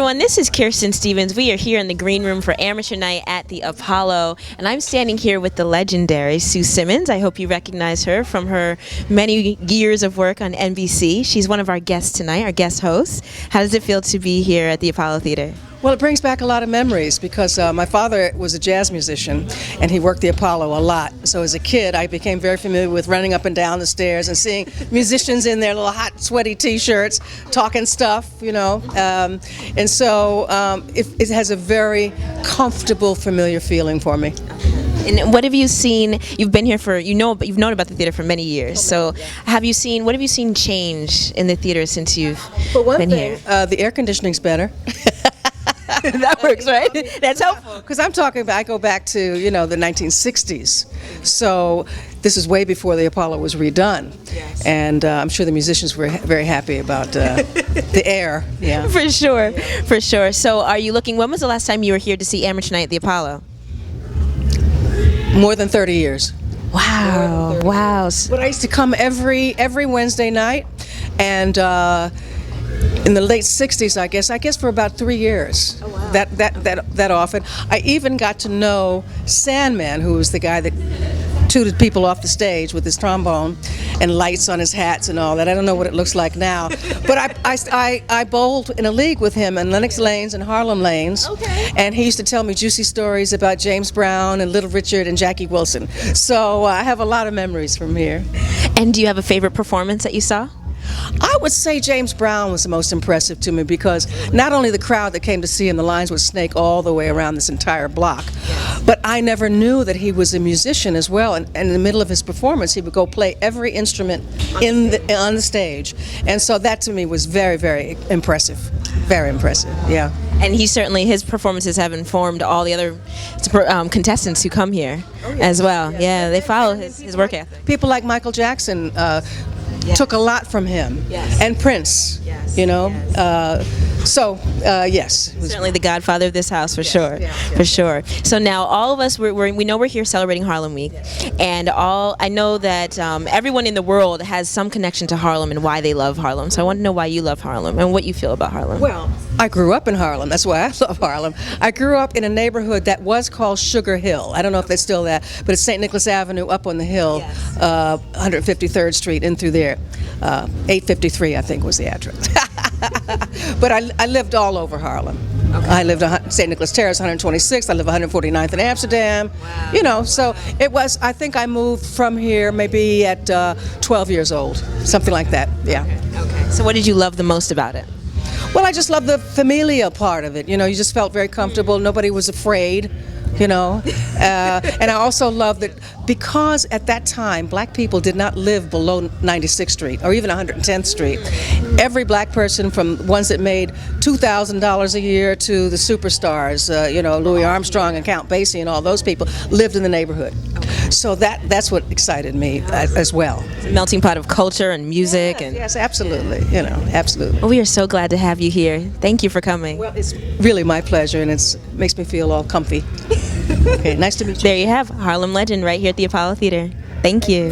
everyone, this is Kirsten-Stevens. We are here in the green room for Amateur Night at the Apollo, and I'm standing here with the legendary Sue Simmons. I hope you recognize her from her many years of work on NBC. She's one of our guests tonight, our guest host. How does it feel to be here at the Apollo Theater? Well, it brings back a lot of memories because my father was a jazz musician and he worked the Apollo a lot. So as a kid, I became very familiar with running up and down the stairs and seeing musicians in their little hot, sweaty T-shirts talking stuff, you know. And so it has a very comfortable, familiar feeling for me. And what have you seen? You've been here for, you've known about the theater for many years. So what have you seen change in the theater since you've been here? The air conditioning's better. That works, right? That's helpful. Because I go back to, the 1960s. So this is way before the Apollo was redone. Yes. And I'm sure the musicians were very happy about the air. Yeah. For sure, for sure. So when was the last time you were here to see Amateur Night at the Apollo? More than 30 years. Wow, wow. But I used to come every Wednesday night, and in the late 60s, I guess for about 3 years. Oh, wow. That often. I even got to know Sandman, who was the guy that tooted people off the stage with his trombone and lights on his hats and all that. I don't know what it looks like now, but I bowled in a league with him in Lenox Lanes and Harlem Lanes. Okay. And he used to tell me juicy stories about James Brown and Little Richard and Jackie Wilson. So I have a lot of memories from here. And do you have a favorite performance that you saw? I would say James Brown was the most impressive to me because not only the crowd that came to see him, the lines would snake all the way around this entire block, but I never knew that he was a musician as well. And in the middle of his performance, he would go play every instrument on the stage. And so that to me was very, very impressive. Very impressive, yeah. And his performances have informed all the other contestants who come here as well. Yeah, they follow his work ethic. People like Michael Jackson took a lot from him, and Prince, Yes. Yes. Certainly the godfather of this house, for sure, for sure. So now all of us, we know we're here celebrating Harlem Week, and I know that everyone in the world has some connection to Harlem and why they love Harlem. So I want to know why you love Harlem and what you feel about Harlem. Well, I grew up in Harlem. That's why I love Harlem. I grew up in a neighborhood that was called Sugar Hill. I don't know if they're still there, but it's St. Nicholas Avenue up on the hill, 153rd Street in through there. 853, I think, was the address. But I lived all over Harlem. Okay. I lived on St. Nicholas Terrace, 126th. I live 149th in Amsterdam. Wow. So it was, I think I moved from here maybe at 12 years old, something like that, yeah. Okay. So what did you love the most about it? Well, I just loved the familial part of it. You just felt very comfortable. Nobody was afraid. And I also love that because at that time black people did not live below 96th Street or even 110th Street. Every black person, from ones that made $2,000 a year to the superstars, Louis Armstrong and Count Basie and all those people, lived in the neighborhood. So that's what excited me as well. It's a melting pot of culture and music. Yes, absolutely. Absolutely. Well, we are so glad to have you here. Thank you for coming. Well, it's really my pleasure, and it makes me feel all comfy. Okay, nice to meet you. There you have Harlem legend right here at the Apollo Theater. Thank you.